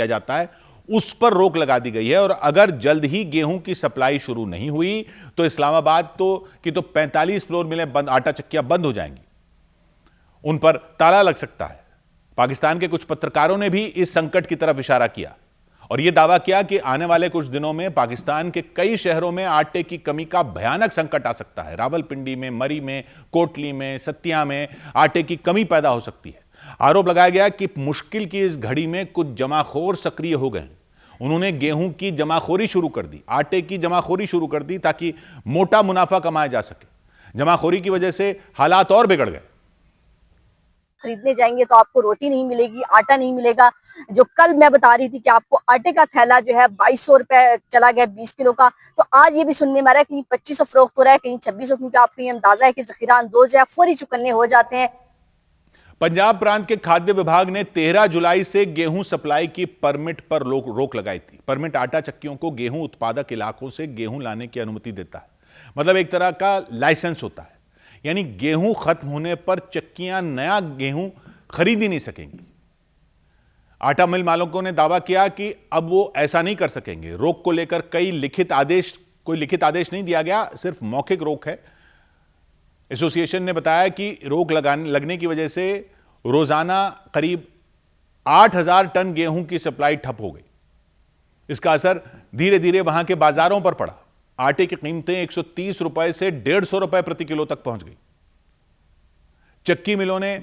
जाता है उस पर रोक लगा दी गई है और अगर जल्द ही गेहूं की सप्लाई शुरू नहीं हुई तो इस्लामाबाद की 45 फ्लोर मिलें बंद, आटा चक्कियां बंद हो जाएंगी, उन पर ताला लग सकता है। पाकिस्तान के कुछ पत्रकारों ने भी इस संकट की तरफ इशारा किया और यह दावा किया कि आने वाले कुछ दिनों में पाकिस्तान के कई शहरों में आटे की कमी का भयानक संकट आ सकता है। रावलपिंडी में, मरी में, कोटली में, सत्या में आटे की कमी पैदा हो सकती है। आरोप लगाया गया कि मुश्किल की इस घड़ी में कुछ जमाखोर सक्रिय हो गए। उन्होंने गेहूं की जमाखोरी शुरू कर दी, आटे की जमाखोरी शुरू कर दी ताकि मोटा मुनाफा कमाया जा सके। जमाखोरी की वजह से हालात और बिगड़ गए। खरीदने जाएंगे तो आपको रोटी नहीं मिलेगी, आटा नहीं मिलेगा। जो कल मैं बता रही थी कि आपको आटे का थैला जो है 2200 रुपए चला गया 20 किलो का, तो आज ये भी सुनने में आ रहा है कहीं 2500 फरोख्त हो रहा है, कहीं 2600, क्योंकि आपको ये अंदाजा है कि जखीरा अंदोज है, फौरी चुकन्ने हो जाते हैं। पंजाब प्रांत के खाद्य विभाग ने 13 जुलाई से गेहूं सप्लाई की परमिट पर रोक लगाई थी। परमिट आटा चक्कियों को गेहूं उत्पादक इलाकों से गेहूं लाने की अनुमति देता है, मतलब एक तरह का लाइसेंस होता है। यानी गेहूं खत्म होने पर चक्कियां नया गेहूं खरीद ही नहीं सकेंगी। आटा मिल मालिकों ने दावा किया कि अब वो ऐसा नहीं कर सकेंगे। रोक को लेकर कोई लिखित आदेश नहीं दिया गया, सिर्फ मौखिक रोक है। एसोसिएशन ने बताया कि रोक लगने की वजह से रोजाना करीब 8000 टन गेहूं की सप्लाई ठप हो गई। इसका असर धीरे धीरे वहां के बाजारों पर पड़ा। आटे की कीमतें 130 रुपए से 150 रुपए प्रति किलो तक पहुंच गई। चक्की मिलों ने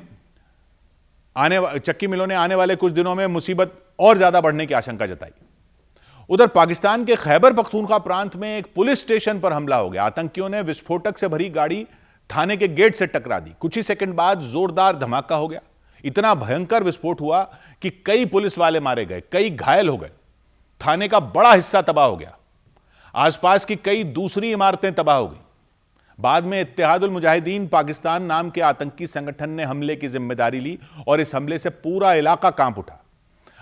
आने वाले कुछ दिनों में मुसीबत और ज्यादा बढ़ने की आशंका जताई। उधर पाकिस्तान के खैबर पख्तूनख्वा प्रांत में एक पुलिस स्टेशन पर हमला हो गया। आतंकियों ने विस्फोटक से भरी गाड़ी थाने के गेट से टकरा दी। कुछ ही सेकंड बाद जोरदार धमाका हो गया। इतना भयंकर विस्फोट हुआ कि कई पुलिस वाले मारे गए, कई घायल हो गए। थाने का बड़ा हिस्सा तबाह हो गया। आसपास की कई दूसरी इमारतें तबाह हो गई। बाद में इत्तेहादुल मुजाहिदीन पाकिस्तान नाम के आतंकी संगठन ने हमले की जिम्मेदारी ली और इस हमले से पूरा इलाका कांप उठा।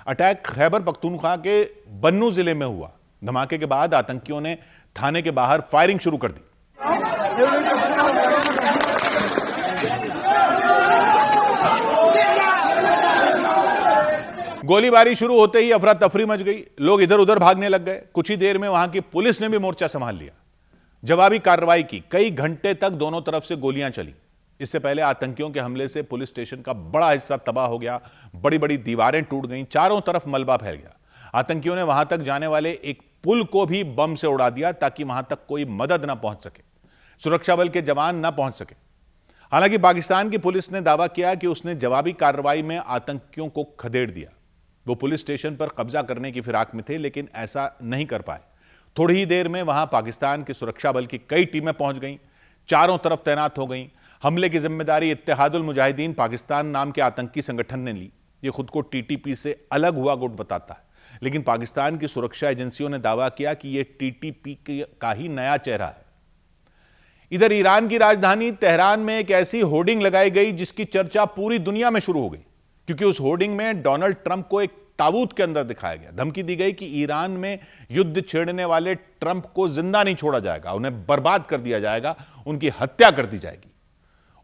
अटैक खैबर पख्तूनख्वा के बन्नू जिले में हुआ। धमाके के बाद आतंकियों ने थाने के बाहर फायरिंग शुरू कर दी। गोलीबारी शुरू होते ही अफरा तफरी मच गई। लोग इधर उधर भागने लग गए। कुछ ही देर में वहां की पुलिस ने भी मोर्चा संभाल लिया, जवाबी कार्रवाई की। कई घंटे तक दोनों तरफ से गोलियां चली। इससे पहले आतंकियों के हमले से पुलिस स्टेशन का बड़ा हिस्सा तबाह हो गया। बड़ी बड़ी दीवारें टूट गईं, चारों तरफ मलबा फैल गया। आतंकियों ने वहां तक जाने वाले एक पुल को भी बम से उड़ा दिया ताकि वहां तक कोई मदद ना पहुंच सके, सुरक्षा बल के जवान ना पहुंच सके। हालांकि पाकिस्तान की पुलिस ने दावा किया कि उसने जवाबी कार्रवाई में आतंकियों को खदेड़ दिया। वो पुलिस स्टेशन पर कब्जा करने की फिराक में थे, लेकिन ऐसा नहीं कर पाए। थोड़ी ही देर में वहां पाकिस्तान की सुरक्षा बल की कई टीमें पहुंच गईं, चारों तरफ तैनात हो गईं। हमले की जिम्मेदारी इत्तेहादुल मुजाहिदीन पाकिस्तान नाम के आतंकी संगठन ने ली। ये खुद को टीटीपी से अलग हुआ गुट बताता है, लेकिन पाकिस्तान की सुरक्षा एजेंसियों ने दावा किया कि यह टीटीपी का ही नया चेहरा है। इधर ईरान की राजधानी तेहरान में एक ऐसी होर्डिंग लगाई गई जिसकी चर्चा पूरी दुनिया में शुरू हो गई, क्योंकि उस होर्डिंग में डोनाल्ड ट्रंप को एक ताबूत के अंदर दिखाया गया। धमकी दी गई कि ईरान में युद्ध छेड़ने वाले ट्रंप को जिंदा नहीं छोड़ा जाएगा, उन्हें बर्बाद कर दिया जाएगा, उनकी हत्या कर दी जाएगी,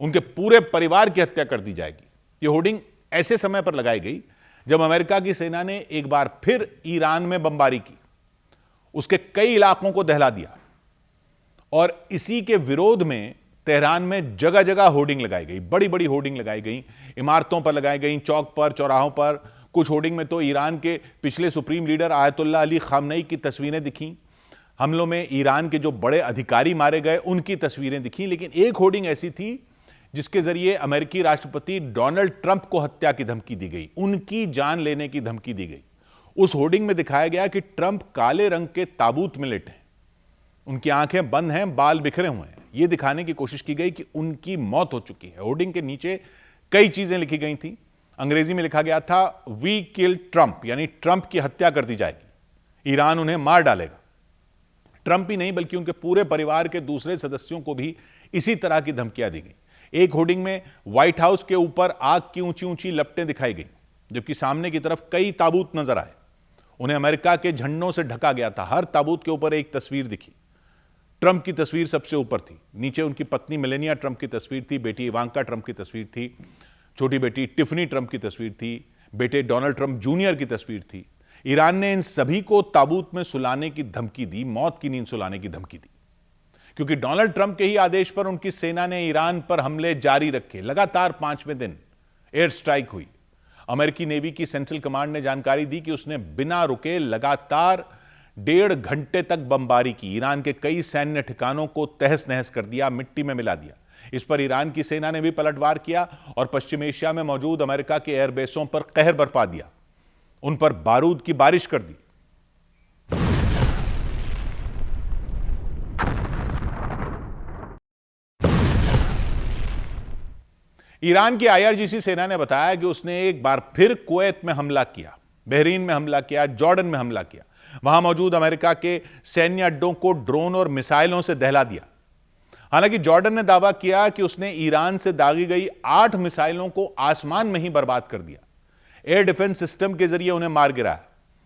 उनके पूरे परिवार की हत्या कर दी जाएगी। यह होर्डिंग ऐसे समय पर लगाई गई जब अमेरिका की सेना ने एक बार फिर ईरान में बमबारी की, उसके कई इलाकों को दहला दिया और इसी के विरोध में तेहरान में जगह जगह होर्डिंग लगाई गई। बड़ी बड़ी होर्डिंग लगाई गई, इमारतों पर लगाई गई, चौक पर, चौराहों पर। कुछ होर्डिंग में तो ईरान के पिछले supreme leader Ayatollah Ali Khamenei की तस्वीरें दिखीं। हमलों में ईरान के जो बड़े अधिकारी मारे गए उनकी तस्वीरें दिखी, लेकिन एक होर्डिंग ऐसी थी जिसके जरिए अमेरिकी राष्ट्रपति डोनाल्ड ट्रंप को हत्या की धमकी दी गई, उनकी जान लेने की धमकी दी गई। उस होर्डिंग में दिखाया गया कि ट्रंप काले रंग के ताबूत में लेटे हैं, उनकी आंखें बंद हैं, बाल बिखरे हुए हैं। यह दिखाने की कोशिश की गई कि उनकी मौत हो चुकी है। होर्डिंग के नीचे कई चीजें लिखी गई थी। अंग्रेजी में लिखा गया था वी किल ट्रंप, यानी ट्रंप की हत्या कर दी जाएगी, ईरान उन्हें मार डालेगा। ट्रंप ही नहीं बल्कि उनके पूरे परिवार के दूसरे सदस्यों को भी इसी तरह की धमकियां दी गई। एक होर्डिंग में व्हाइट हाउस के ऊपर आग की ऊंची ऊंची लपटें दिखाई गई, जबकि सामने की तरफ कई ताबूत नजर आए। उन्हें अमेरिका के झंडों से ढका गया था। हर ताबूत के ऊपर एक तस्वीर दिखी। ट्रंप की तस्वीर सबसे ऊपर थी, नीचे उनकी पत्नी मेलेनिया ट्रंप की तस्वीर थी, बेटी इवांका ट्रंप की तस्वीर थी, छोटी बेटी टिफनी ट्रंप की तस्वीर थी, बेटे डोनाल्ड ट्रंप जूनियर की तस्वीर थी। ईरान ने इन सभी को ताबूत में सुलाने की धमकी दी, मौत की नींद सुलाने की धमकी दी, क्योंकि डोनाल्ड ट्रंप के ही आदेश पर उनकी सेना ने ईरान पर हमले जारी रखे। लगातार 5वें दिन एयर स्ट्राइक हुई। अमेरिकी नेवी की सेंट्रल कमांड ने जानकारी दी कि उसने बिना रुके लगातार 1.5 घंटे तक बमबारी की, ईरान के कई सैन्य ठिकानों को तहस नहस कर दिया, मिट्टी में मिला दिया। इस पर ईरान की सेना ने भी पलटवार किया और पश्चिम एशिया में मौजूद अमेरिका के एयरबेसों पर कहर बरपा दिया, उन पर बारूद की बारिश कर दी। ईरान की आईआरजीसी सेना ने बताया कि उसने एक बार फिर कुवैत में हमला किया, बहरीन में हमला किया, जॉर्डन में हमला किया। वहां मौजूद अमेरिका के सैन्य अड्डों को ड्रोन और मिसाइलों से दहला दिया। हालांकि जॉर्डन ने दावा किया कि उसने ईरान से दागी गई 8 मिसाइलों को आसमान में ही बर्बाद कर दिया, एयर डिफेंस सिस्टम के जरिए उन्हें मार गिराया।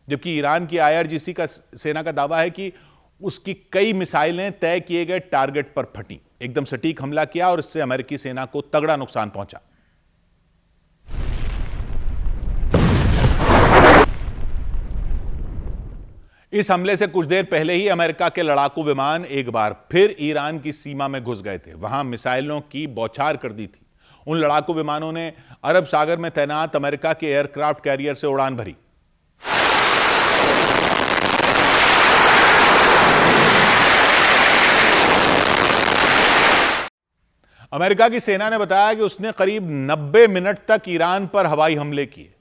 जबकि ईरान की आईआरजीसी का सेना का दावा है कि उसकी कई मिसाइलें तय किए गए टारगेट पर फटी, एकदम सटीक हमला किया और इससे अमेरिकी सेना को तगड़ा नुकसान पहुंचा। इस हमले से कुछ देर पहले ही अमेरिका के लड़ाकू विमान एक बार फिर ईरान की सीमा में घुस गए थे, वहां मिसाइलों की बौछार कर दी थी। उन लड़ाकू विमानों ने अरब सागर में तैनात अमेरिका के एयरक्राफ्ट कैरियर से उड़ान भरी। अमेरिका की सेना ने बताया कि उसने करीब 90 मिनट तक ईरान पर हवाई हमले किए,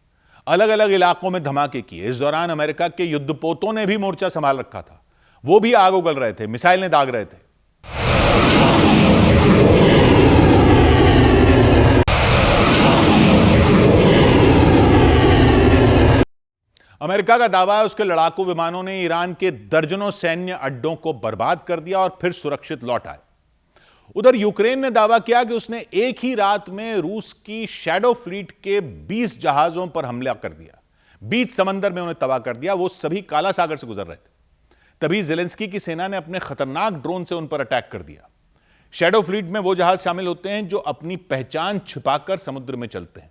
अलग अलग इलाकों में धमाके किए। इस दौरान अमेरिका के युद्धपोतों ने भी मोर्चा संभाल रखा था, वो भी आग उगल रहे थे, मिसाइलें दाग रहे थे। अमेरिका का दावा है उसके लड़ाकू विमानों ने ईरान के दर्जनों सैन्य अड्डों को बर्बाद कर दिया और फिर सुरक्षित लौट आए। उधर यूक्रेन ने दावा किया कि उसने एक ही रात में रूस की शैडो फ्लीट के 20 जहाजों पर हमला कर दिया, बीच समंदर में उन्हें तबाह कर दिया। वो सभी काला सागर से गुजर रहे थे। तभी ज़ेलेंस्की की सेना ने अपने खतरनाक ड्रोन से उन पर अटैक कर दिया। शैडो फ्लीट में वो जहाज शामिल होते हैं जो अपनी पहचान छिपाकर समुद्र में चलते हैं,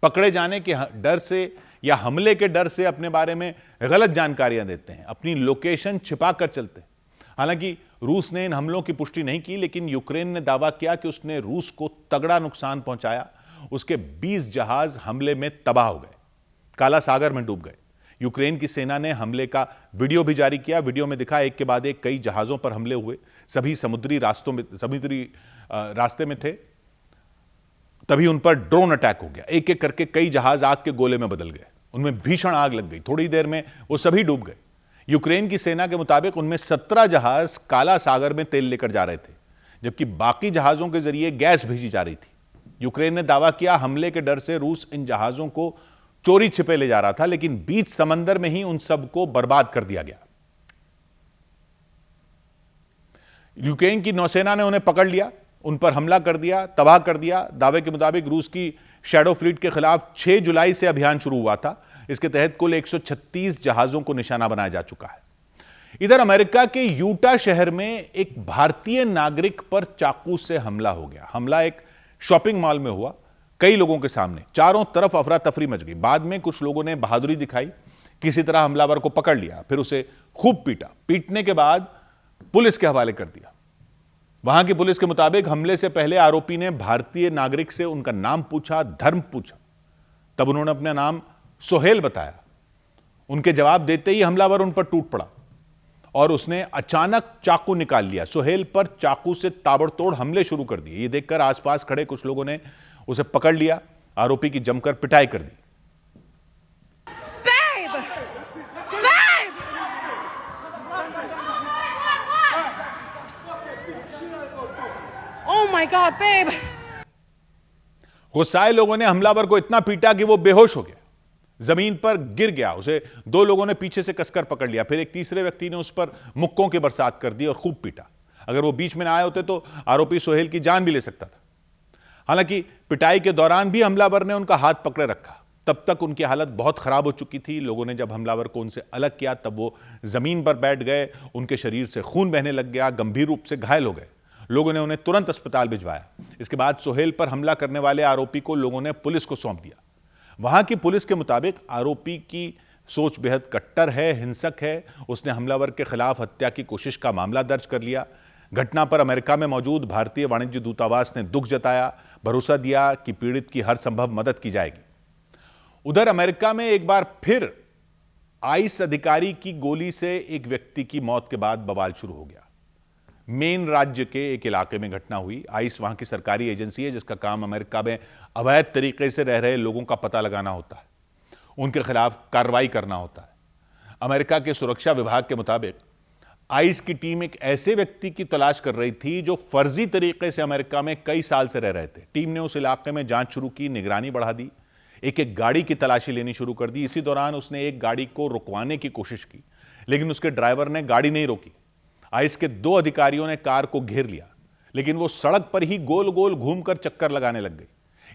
पकड़े जाने के डर से या हमले के डर से अपने बारे में गलत जानकारियां देते हैं, अपनी लोकेशन छिपाकर चलते हैं। हालांकि रूस ने इन हमलों की पुष्टि नहीं की, लेकिन यूक्रेन ने दावा किया कि उसने रूस को तगड़ा नुकसान पहुंचाया। उसके 20 जहाज हमले में तबाह हो गए, काला सागर में डूब गए। यूक्रेन की सेना ने हमले का वीडियो भी जारी किया। वीडियो में दिखा एक के बाद एक कई जहाजों पर हमले हुए, सभी समुद्री रास्ते में थे। तभी उन पर ड्रोन अटैक हो गया, एक एक करके कई जहाज आग के गोले में बदल गए, उनमें भीषण आग लग गई। थोड़ी देर में वो सभी डूब गए। यूक्रेन की सेना के मुताबिक उनमें 17 जहाज काला सागर में तेल लेकर जा रहे थे, जबकि बाकी जहाजों के जरिए गैस भेजी जा रही थी। यूक्रेन ने दावा किया हमले के डर से रूस इन जहाजों को चोरी छिपे ले जा रहा था, लेकिन बीच समंदर में ही उन सबको बर्बाद कर दिया गया। यूक्रेन की नौसेना ने उन्हें पकड़ लिया, उन पर हमला कर दिया, तबाह कर दिया। दावे के मुताबिक रूस की शैडो फ्लीट के खिलाफ 6 जुलाई से अभियान शुरू हुआ था। इसके तहत कुल 136 जहाजों को निशाना बनाया जा चुका है। इधर अमेरिका के यूटा शहर में एक भारतीय नागरिक पर चाकू से हमला हो गया। हमला एक शॉपिंग मॉल में हुआ, कई लोगों के सामने। चारों तरफ अफरा तफरी मच गई। बाद में कुछ लोगों ने बहादुरी दिखाई, किसी तरह हमलावर को पकड़ लिया, फिर उसे खूब पीटा। पीटने के बाद पुलिस के हवाले कर दिया। वहां की पुलिस के मुताबिक हमले से पहले आरोपी ने भारतीय नागरिक से उनका नाम पूछा, धर्म पूछा। तब उन्होंने अपना नाम सोहेल बताया। उनके जवाब देते ही हमलावर उन पर टूट पड़ा और उसने अचानक चाकू निकाल लिया। सुहेल पर चाकू से ताबड़तोड़ हमले शुरू कर दिए। ये देखकर आसपास खड़े कुछ लोगों ने उसे पकड़ लिया। आरोपी की जमकर पिटाई कर दी। Oh my God, babe! गुस्साए लोगों ने हमलावर को इतना पीटा कि वो बेहोश हो गया, जमीन पर गिर गया। उसे दो लोगों ने पीछे से कसकर पकड़ लिया। फिर एक तीसरे व्यक्ति ने उस पर मुक्कों की बरसात कर दी और खूब पीटा। अगर वो बीच में ना आए होते तो आरोपी सुहेल की जान भी ले सकता था। हालांकि पिटाई के दौरान भी हमलावर ने उनका हाथ पकड़े रखा। तब तक उनकी हालत बहुत खराब हो चुकी थी। लोगों ने जब हमलावर को उनसे अलग किया तब वो जमीन पर बैठ गए। उनके शरीर से खून बहने लग गया, गंभीर रूप से घायल हो गए। लोगों ने उन्हें तुरंत अस्पताल भिजवाया। इसके बाद सुहेल पर हमला करने वाले आरोपी को लोगों ने पुलिस को सौंप दिया। वहां की पुलिस के मुताबिक आरोपी की सोच बेहद कट्टर है, हिंसक है। उसने हमलावर के खिलाफ हत्या की कोशिश का मामला दर्ज कर लिया। घटना पर अमेरिका में मौजूद भारतीय वाणिज्य दूतावास ने दुख जताया, भरोसा दिया कि पीड़ित की हर संभव मदद की जाएगी। उधर अमेरिका में एक बार फिर आईस अधिकारी की गोली से एक व्यक्ति की मौत के बाद बवाल शुरू हो गया। मेन राज्य के एक इलाके में घटना हुई। आइस वहां की सरकारी एजेंसी है जिसका काम अमेरिका में अवैध तरीके से रह रहे लोगों का पता लगाना होता है, उनके खिलाफ कार्रवाई करना होता है। अमेरिका के सुरक्षा विभाग के मुताबिक आइस की टीम एक ऐसे व्यक्ति की तलाश कर रही थी जो फर्जी तरीके से अमेरिका में कई साल से रह रहे थे। टीम ने उस इलाके में जांच शुरू की, निगरानी बढ़ा दी, एक गाड़ी की तलाशी लेनी शुरू कर दी। इसी दौरान उसने एक गाड़ी को रुकवाने की कोशिश की, लेकिन उसके ड्राइवर ने गाड़ी नहीं रोकी। आइस के दो अधिकारियों ने कार को घेर लिया, लेकिन वो सड़क पर ही गोल गोल घूमकर चक्कर लगाने लग गई।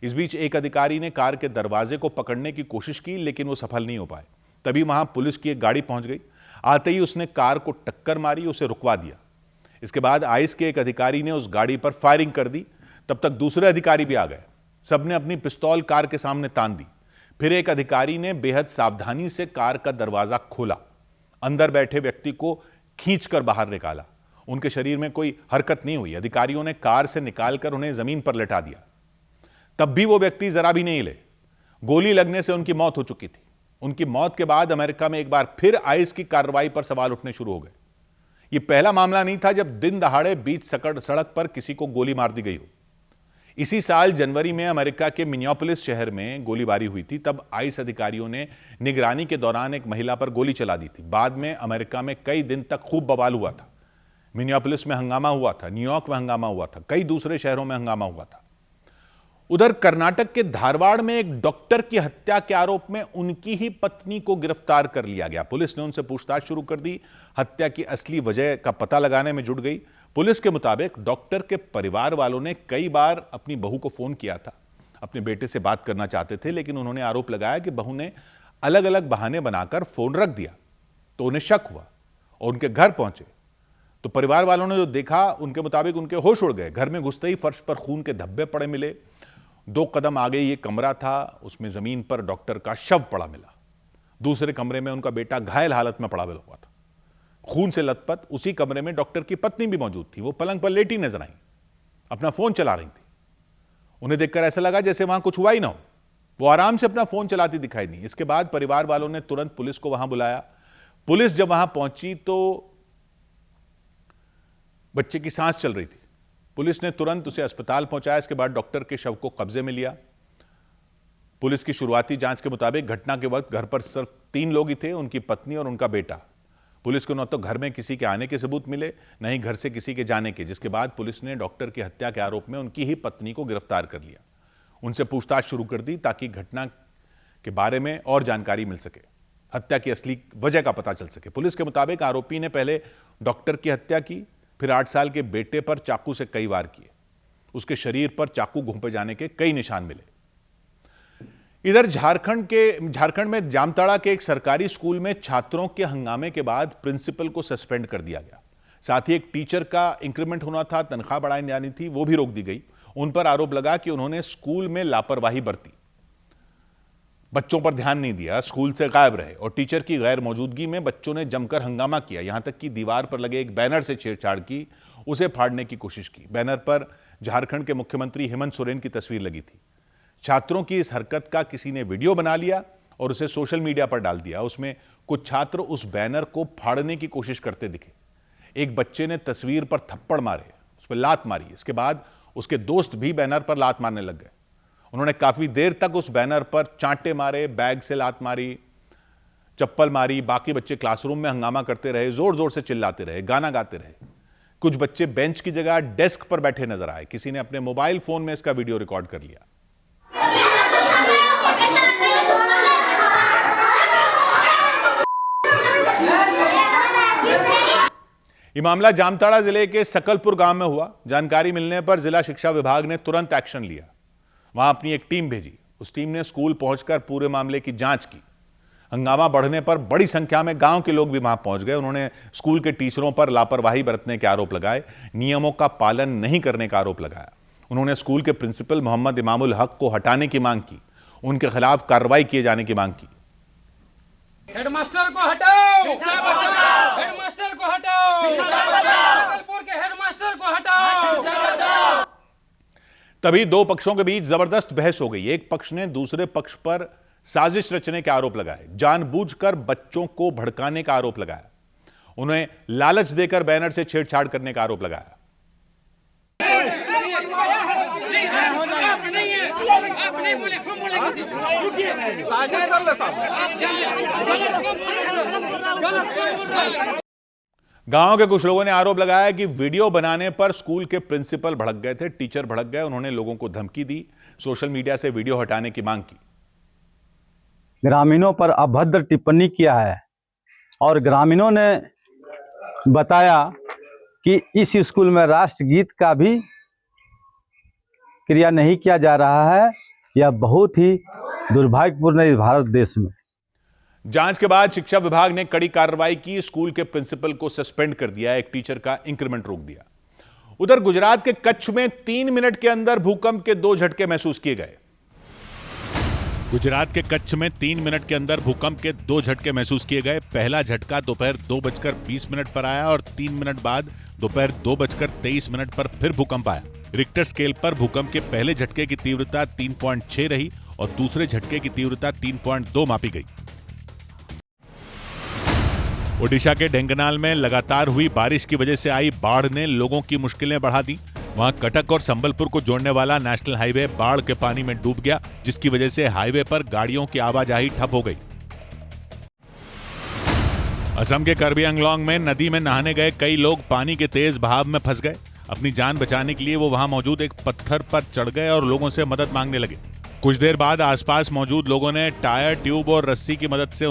इस बीच एक अधिकारी ने कार के दरवाजे को पकड़ने की कोशिश की, लेकिन वो सफल नहीं हो पाए। तभी वहां पुलिस की एक गाड़ी पहुंच गई। आते ही उसने कार को टक्कर मारी, उसे रुकवा दिया। इसके बाद आइस के एक अधिकारी ने उस गाड़ी पर फायरिंग कर दी। तब तक दूसरे अधिकारी भी आ गए। सबने अपनी पिस्तौल कार के सामने तान दी। फिर एक अधिकारी ने बेहद सावधानी से कार का दरवाजा खोला, अंदर बैठे व्यक्ति को खींचकर बाहर निकाला। उनके शरीर में कोई हरकत नहीं हुई। अधिकारियों ने कार से निकालकर उन्हें जमीन पर लेटा दिया। तब भी वो व्यक्ति जरा भी नहीं हिले। गोली लगने से उनकी मौत हो चुकी थी। उनकी मौत के बाद अमेरिका में एक बार फिर आइस की कार्रवाई पर सवाल उठने शुरू हो गए। यह पहला मामला नहीं था जब दिन दहाड़े बीच सड़क पर किसी को गोली मार दी गई हो। इसी साल जनवरी में अमेरिका के मिनियापोलिस शहर में गोलीबारी हुई थी। तब आइस अधिकारियों ने निगरानी के दौरान एक महिला पर गोली चला दी थी। बाद में अमेरिका में कई दिन तक खूब बवाल हुआ था। मिनियापोलिस में हंगामा हुआ था, न्यूयॉर्क में हंगामा हुआ था, कई दूसरे शहरों में हंगामा हुआ था। उधर कर्नाटक के धारवाड़ में एक डॉक्टर की हत्या के आरोप में उनकी ही पत्नी को गिरफ्तार कर लिया गया। पुलिस ने उनसे पूछताछ शुरू कर दी। हत्या की असली वजह का पता लगाने में जुट गई। पुलिस के मुताबिक डॉक्टर के परिवार वालों ने कई बार अपनी बहू को फोन किया था, अपने बेटे से बात करना चाहते थे, लेकिन उन्होंने आरोप लगाया कि बहू ने अलग अलग बहाने बनाकर फोन रख दिया। तो उन्हें शक हुआ और उनके घर पहुंचे तो परिवार वालों ने जो देखा उनके मुताबिक उनके होश उड़ गए। घर में घुसते ही फर्श पर खून के धब्बे पड़े मिले। 2 कदम आगे ये कमरा था, उसमें जमीन पर डॉक्टर का शव पड़ा मिला। दूसरे कमरे में उनका बेटा घायल हालत में पड़ा हुआ था, खून से लथपथ। उसी कमरे में डॉक्टर की पत्नी भी मौजूद थी। वो पलंग पर लेटी नजर आई, अपना फोन चला रही थी। उन्हें देखकर ऐसा लगा जैसे वहां कुछ हुआ ही ना हो। वो आराम से अपना फोन चलाती दिखाई दी। इसके बाद परिवार वालों ने तुरंत पुलिस को वहां बुलाया। पुलिस जब वहां पहुंची तो बच्चे की सांस चल रही थी। पुलिस ने तुरंत उसे अस्पताल पहुंचाया। इसके बाद डॉक्टर के शव को कब्जे में लिया। पुलिस की शुरुआती जांच के मुताबिक घटना के वक्त घर पर सिर्फ 3 लोग ही थे, उनकी पत्नी और उनका बेटा। पुलिस को न तो घर में किसी के आने के सबूत मिले, न ही घर से किसी के जाने के, जिसके बाद पुलिस ने डॉक्टर की हत्या के आरोप में उनकी ही पत्नी को गिरफ्तार कर लिया। उनसे पूछताछ शुरू कर दी ताकि घटना के बारे में और जानकारी मिल सके, हत्या की असली वजह का पता चल सके। पुलिस के मुताबिक आरोपी ने पहले डॉक्टर की हत्या की, फिर 8 साल के बेटे पर चाकू से कई वार किए। उसके शरीर पर चाकू घोंपे जाने के कई निशान मिले। इधर झारखंड में जामताड़ा के एक सरकारी स्कूल में छात्रों के हंगामे के बाद प्रिंसिपल को सस्पेंड कर दिया गया। साथ ही एक टीचर का इंक्रीमेंट होना था, तनख्वाह बढ़ाई जानी थी, वो भी रोक दी गई। उन पर आरोप लगा कि उन्होंने स्कूल में लापरवाही बरती, बच्चों पर ध्यान नहीं दिया, स्कूल से गायब रहे और टीचर की गैर मौजूदगी में बच्चों ने जमकर हंगामा किया। यहां तक कि दीवार पर लगे एक बैनर से छेड़छाड़ की, उसे फाड़ने की कोशिश की। बैनर पर झारखंड के मुख्यमंत्री हेमंत सोरेन की तस्वीर लगी थी। छात्रों की इस हरकत का किसी ने वीडियो बना लिया और उसे सोशल मीडिया पर डाल दिया। उसमें कुछ छात्र उस बैनर को फाड़ने की कोशिश करते दिखे। एक बच्चे ने तस्वीर पर थप्पड़ मारे, उस पर लात मारी। इसके बाद उसके दोस्त भी बैनर पर लात मारने लग गए। उन्होंने काफी देर तक उस बैनर पर चांटे मारे, बैग से लात मारी, चप्पल मारी। बाकी बच्चे क्लासरूम में हंगामा करते रहे, जोर जोर से चिल्लाते रहे, गाना गाते रहे। कुछ बच्चे बेंच की जगह डेस्क पर बैठे नजर आए। किसी ने अपने मोबाइल फोन में इसका वीडियो रिकॉर्ड कर लिया। यह मामला जामताड़ा जिले के सकलपुर गांव में हुआ। जानकारी मिलने पर जिला शिक्षा विभाग ने तुरंत एक्शन लिया। वहां अपनी एक टीम भेजी। उस टीम ने स्कूल पहुंचकर पूरे मामले की जांच की। हंगामा बढ़ने पर बड़ी संख्या में गांव के लोग भी वहां पहुंच गए। उन्होंने स्कूल के टीचरों पर लापरवाही बरतने के आरोप लगाए, नियमों का पालन नहीं करने का आरोप लगाया। उन्होंने स्कूल के प्रिंसिपल मोहम्मद इमामुल हक को हटाने की मांग की, उनके खिलाफ कार्रवाई किए जाने की मांग की। हेडमास्टर को हटाओ, हेडमास्टर को हटाओ, सकलपुर के हेडमास्टर को हटाओ। तभी दो पक्षों के बीच जबरदस्त बहस हो गई। एक पक्ष ने दूसरे पक्ष पर साजिश रचने के आरोप लगाए, जानबूझकर बच्चों को भड़काने का आरोप लगाया, उन्हें लालच देकर बैनर से छेड़छाड़ करने का आरोप लगाया। गांव के कुछ लोगों ने आरोप लगाया कि वीडियो बनाने पर स्कूल के प्रिंसिपल भड़क गए थे, टीचर भड़क गए। उन्होंने लोगों को धमकी दी, सोशल मीडिया से वीडियो हटाने की मांग की। ग्रामीणों पर अभद्र टिप्पणी किया है और ग्रामीणों ने बताया कि इस स्कूल में राष्ट्रगीत का भी क्रिया नहीं किया जा रहा है। यह बहुत ही दुर्भाग्यपूर्ण है इस भारत देश में। जांच के बाद शिक्षा विभाग ने कड़ी कार्रवाई की। स्कूल के प्रिंसिपल को सस्पेंड कर दिया, एक टीचर का इंक्रीमेंट रोक दिया। उधर गुजरात के कच्छ में 3 मिनट के अंदर भूकंप के 2 झटके महसूस किए गए। गुजरात के कच्छ में 3 मिनट के अंदर भूकंप के 2 झटके महसूस किए गए। पहला झटका दोपहर 2:20 पर आया और 3 मिनट बाद दोपहर 2:23 पर फिर भूकंप आया। रिक्टर स्केल पर भूकंप के पहले झटके की तीव्रता 3.6 रही और दूसरे झटके की तीव्रता 3.2 मापी गई। ओडिशा के ढेंकनाल में लगातार हुई बारिश की वजह से आई बाढ़ ने लोगों की मुश्किलें बढ़ा दी। वहां कटक और संबलपुर को जोड़ने वाला नेशनल हाईवे बाढ़ के पानी में डूब गया, जिसकी वजह से हाईवे पर गाड़ियों की आवाजाही ठप हो गई। असम के कार्बी आंगलोंग में नदी में नहाने गए कई लोग पानी के तेज बहाव में फंस गए। अपनी जान बचाने के लिए वो वहां मौजूद एक पत्थर पर चढ़ गए और लोगों से मदद मांगने लगे। कुछ देर बाद आसपास मौजूद लोगों ने टायर, ट्यूब और रस्सी की मदद से